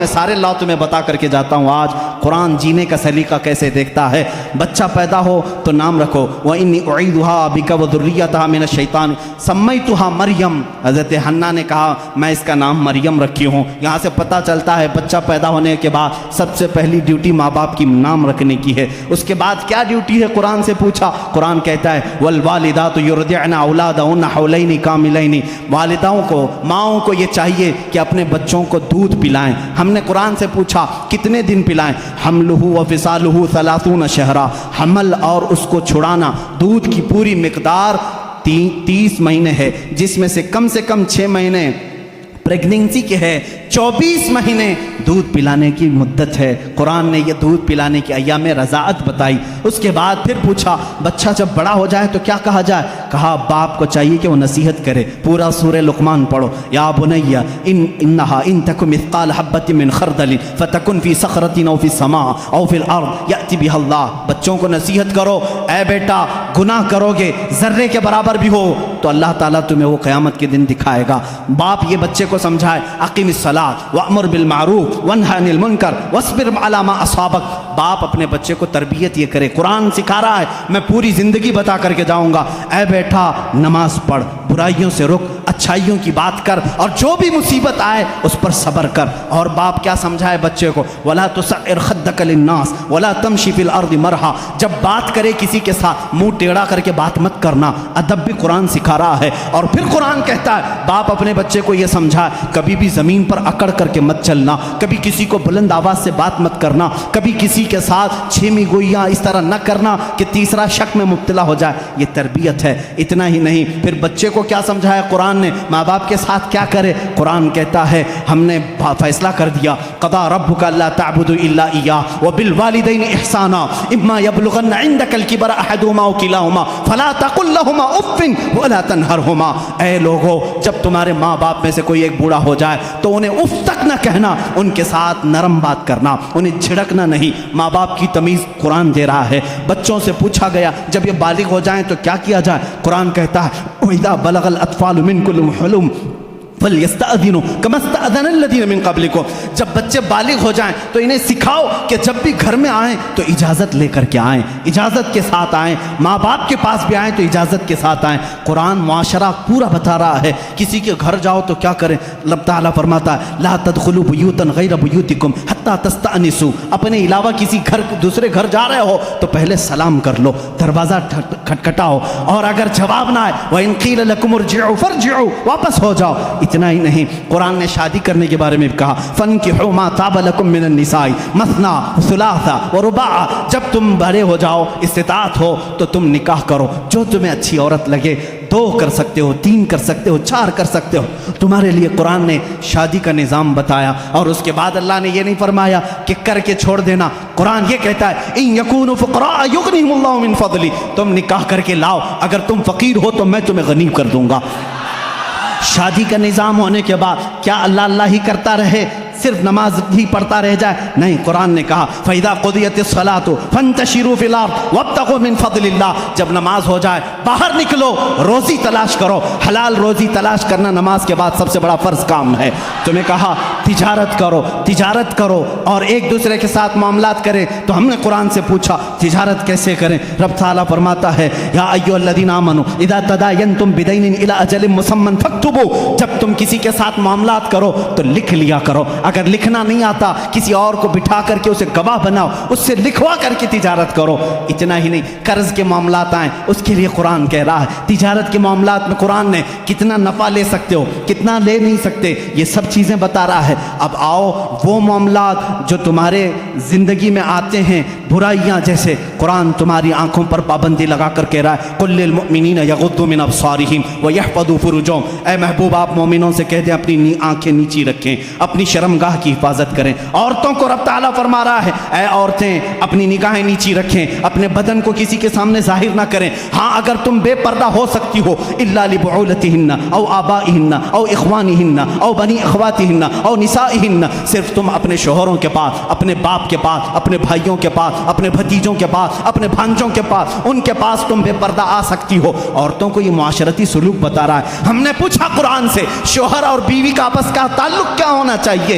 میں سارے لا تمہیں بتا کر کے جاتا ہوں آج قرآن جینے کا سلیقہ کیسے دیکھتا ہے۔ بچہ پیدا ہو تو نام رکھو وَإِنِّي أُعِيذُهَا بِكَ وَذُرِّيَّتَهَا مِنَ الشَّيْطَانِ سَمَّيْتُهَا مریم، حضرت حنا نے کہا میں اس کا نام مریم رکھی ہوں۔ یہاں سے پتہ چلتا ہے بچہ پیدا ہونے کے بعد سب سے پہلی ڈیوٹی ماں باپ کی نام رکھنے کی ہے۔ اس کے بعد کیا ڈیوٹی ہے قرآن سے پوچھا، قرآن کہتا ہے وَالْوَالِدَاتُ يُرْضِعْنَ أَوْلَادَهُنَّ حَوْلَيْنِ كَامِلَيْنِ، والداؤں کو ماؤں کو یہ چاہیے کہ اپنے بچوں کو دودھ پلائیں۔ ہم نے قرآن سے پوچھا کتنے دن پلائیں، حملہ و فصالہ 30 شہرا، حمل اور اس کو چھڑانا دودھ کی پوری مقدار 30 مہینے ہے، جس میں سے کم 6 مہینے پریگننسی کے ہے، 24 مہینے دودھ پلانے کی مدت ہے۔ قرآن نے یہ دودھ پلانے کی ایام رضاعت بتائی۔ اس کے بعد پھر پوچھا بچہ جب بڑا ہو جائے تو کیا کہا جائے، کہا باپ کو چاہیے کہ وہ نصیحت کرے۔ پورا سورہ لقمان پڑھو، یا بنی انہا ان تک مثقال حبۃ من خردل فتکن فی صخرۃ او فی السماء او فی الارض یأتی بها اللہ۔ بچوں کو نصیحت کرو، اے بیٹا گناہ کرو گے ذرے کے برابر بھی ہو تو اللہ تعالیٰ تمہیں وہ قیامت کے دن دکھائے گا۔ باپ یہ بچے کو سمجھائے اقیم الصلاۃ وامر بالمعروف وانہی عن المنکر واصبر علی ما اصابک۔ باپ اپنے بچے کو تربیت یہ کرے، قرآن سکھا رہا ہے، میں پوری زندگی بتا کر کے جاؤں گا، اے بیٹا نماز پڑھ، برائیوں سے رک، اچھائیوں کی بات کر، اور جو بھی مصیبت آئے اس پر صبر کر۔ اور باپ کیا سمجھائے بچے کو، ولا تصعر خدک للناس ولا تمشی فی الارض مرحا، جب بات کرے کسی کے ساتھ منہ ٹیڑھا کر کے بات مت کرنا، ادب بھی قرآن سکھا رہا ہے۔ اور پھر قرآن کہتا ہے باپ اپنے بچے کو یہ سمجھائے کبھی بھی زمین پر اکڑ کر کے مت چلنا، کبھی کسی کو بلند آواز سے بات مت کرنا، کبھی کسی کے ساتھ چھیمی گوئیاں اس طرح نہ کرنا کہ تیسرا شک میں مبتلا ہو جائے، یہ تربیت ہے۔ اتنا ہی نہیں، پھر بچے کو کیا سمجھایا قرآن نے، ماں باپ کے ساتھ کیا کرے۔ قرآن کہتا ہے ہم نے فیصلہ کر دیا قضا ربک الا تعبدوا الا ایاہ وبالوالدین احسانا اما یبلغن عندک الکبر احدهما او کلاهما فلا تقل لهما اف ولا تنهرهما۔ اے لوگو جب تمہارے ماں باپ میں سے کوئی ایک بوڑھا ہو جائے تو انہیں اف تک نہ کہنا، ان کے ساتھ نرم بات کرنا، انہیں جھڑکنا نہیں۔ ماں باپ کی تمیز قرآن دے رہا ہے۔ بچوں سے پوچھا گیا جب یہ بالغ ہو جائیں تو کیا کیا جائے، قرآن کہتا ہے وَإِذَا بَلَغَ الْأَطْفَالُ مِنْكُمُ الْحُلُمَ فَلْيَسْتَأْذِنُوا كَمَا اسْتَأْذَنَ الَّذِينَ مِنْ قَبْلِكُمْ۔ جب بچے بالغ ہو جائیں تو انہیں سکھاؤ کہ جب بھی گھر میں آئیں تو اجازت لے کر کے آئیں، اجازت کے ساتھ آئیں، ماں باپ کے پاس بھی آئیں تو اجازت کے ساتھ آئیں۔ قرآن معاشرہ پورا بتا رہا ہے، کسی کے گھر جاؤ تو کیا کریں، اللہ تعالیٰ فرماتا ہے لا تدخلوا بیوتا غیر بیوتکم حتی تستأنسوا، اپنے علاوہ کسی گھر دوسرے گھر جا رہے ہو تو پہلے سلام کر لو، دروازہ کھٹکھٹاؤ، اور اگر جواب نہ آئے وَإِن قِيلَ لَكُمُ ارْجِعُوا فَارْجِعُوا، واپس ہو جاؤ۔ اتنا ہی نہیں، قرآن نے شادی کرنے کے بارے میں بھی کہا فَانْكِحُوا مَا طَابَ لَكُم مِّنَ النِّسَاءِ مَثْنَىٰ وَثُلَاثَ وَرُبَاعَ، جب تم بڑے ہو جاؤ استطاعت ہو تو تم نکاح کرو، جو تمہیں اچھی عورت لگے، 2 کر سکتے ہو، 3 کر سکتے ہو، 4 کر سکتے ہو، تمہارے لیے قرآن نے شادی کا نظام بتایا۔ اور اس کے بعد اللہ نے یہ نہیں فرمایا کہ کر کے چھوڑ دینا، قرآن یہ کہتا ہے ان یکونوا فقراء یغنیہم اللہ من فضلہ، تم نکاح کر کے لاؤ، اگر تم فقیر ہو تو میں تمہیں غنی کر دوں گا۔ شادی کا نظام ہونے کے بعد کیا اللہ اللہ ہی کرتا رہے، صرف نماز ہی پڑھتا رہ جائے؟ نہیں، قرآن نے کہا فَإِذَا قُضِيَتِ الصَّلَاةُ فَانْتَشِرُوا فِي الْأَرْضِ وَابْتَغُوا مِنْ فَضْلِ اللَّهِ، جب نماز ہو جائے باہر نکلو، روزی تلاش کرو، حلال روزی تلاش کرنا نماز کے بعد سب سے بڑا فرض کام ہے۔ تمہیں کہا تجارت کرو، تجارت کرو اور ایک دوسرے کے ساتھ معاملات کریں، تو ہم نے قرآن سے پوچھا تجارت کیسے کریں، رب تعالیٰ فرماتا ہے یا ایھا الذین آمنوا اذا تداینتم بدین الی اجل مسمى فاکتبوا، جب تم کسی کے ساتھ معاملات کرو تو لکھ لیا کرو، اگر لکھنا نہیں آتا کسی اور کو بٹھا کر کے اسے گواہ بناؤ، اس سے لکھوا کر کے تجارت کرو۔ اتنا ہی نہیں، قرض کے معاملات آئیں اس کے لیے قرآن کہہ رہا ہے تجارت کے معاملات میں قرآن نے کتنا نفع لے سکتے ہو، کتنا لے نہیں سکتے، یہ سب چیزیں بتا رہا ہے۔ اب آؤ وہ معاملات جو تمہارے زندگی میں آتے ہیں، برائیاں جیسے، قرآن تمہاری آنکھوں پر پابندی لگا کر کہہ رہا ہے قل للمؤمنین یغضوا من ابصارہم ویحفظوا فروجہم، اے محبوب آپ مومنوں سے کہہ دیں اپنی آنکھیں نیچی رکھیں، اپنی شرمگاہ کی حفاظت کریں۔ عورتوں کو رب تعالیٰ فرما رہا ہے اے عورتیں اپنی نگاہیں نیچی رکھیں، اپنے بدن کو کسی کے سامنے ظاہر نہ کریں۔ ہاں اگر تم بے پردہ ہو سکتی ہو الا لبعولتہن او آبائہن او اخوانہن او بنی اخواتہن او نسائہن، صرف تم اپنے شوہروں کے پاس، اپنے باپ کے پاس، اپنے بھائیوں کے پاس، اپنے بھتیجوں کے پاس، اپنے بھانجوں کے پاس، ان کے پاس تم بے پردہ آ سکتی ہو۔ عورتوں کو یہ معاشرتی سلوک بتا رہا ہے۔ ہم نے پوچھا قرآن سے شوہر اور بیوی کا آپس کا تعلق کیا ہونا چاہیے،